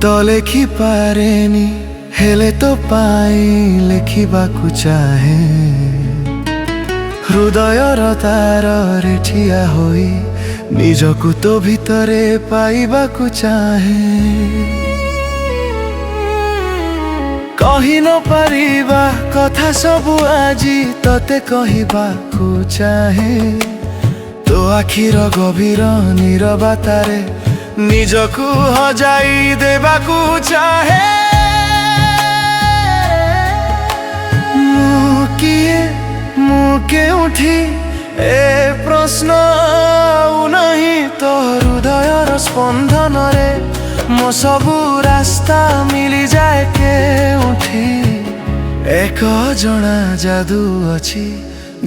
तो लेखि पारेनी हेले तो पाई लेखिबाकु चाहे हृदयर तारे ठिया होई निजकु तो भितरे पाइबाकु चाहे कहि न पारिबा कथा सबु आजी तते कहिबाकु चाहे तो आखिर गभीर नीरवतारे निजकु हजाई देबाकु चाहे केउठी ए प्रश्न नहीं तो हृदयर स्पंदन रे मो सबु रास्ता मिली जाए केउठी एक जना जादू अछि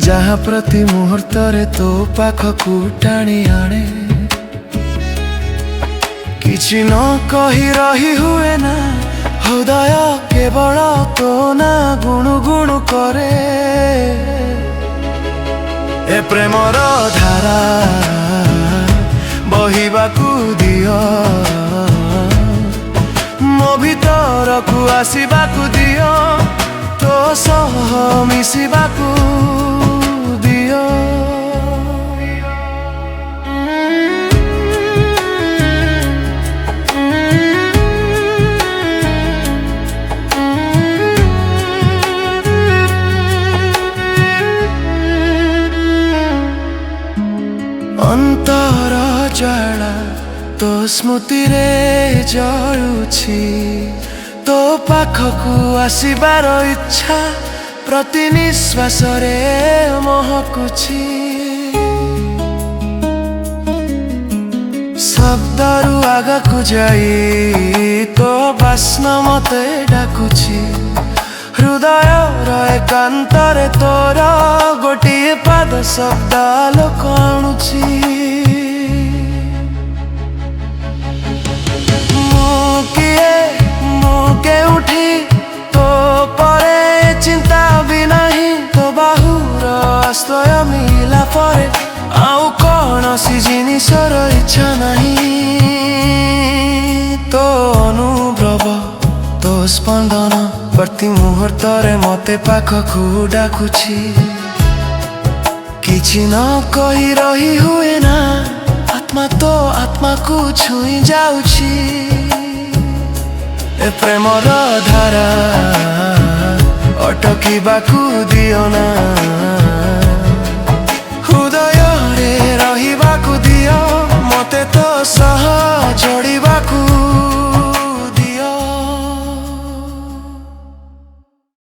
जहाँ प्रति मुहूर्त रे तो पाखकु टाणी आणे किछि न कहि रही हुए ना हृदय केवल तो ना गुणु गुणु करे ए प्रेमर धारा बहिबाकु दियो मो भितरकु आसिबाकु दियो तो सह मिसिबाकु दियो अंतर ज्वाला तो स्मृति रे जलुछि तो पाखकु आसिबार इच्छा प्रति निश्वास रे महकुछि शब्दरु आगकु जाई तो बास्ना मते डाकुछि हृदय एकांतरे तोर गोटिए पाद शब्द आलोक आणुछि मो केउठी तो परे चिंता भी नहीं तो बाहुर आश्रय मिला परे आउ कौनसी जिनिसर इच्छा नहीं तो अनुभव तो स्पंदन प्रति मुहूर्त रे मते पाखकु डाकुछि किछि न कहि रही हुए ना आत्मा तो आत्मा को छुई जाउछि ए प्रेमर धारा अटकिबाकु दियो ना।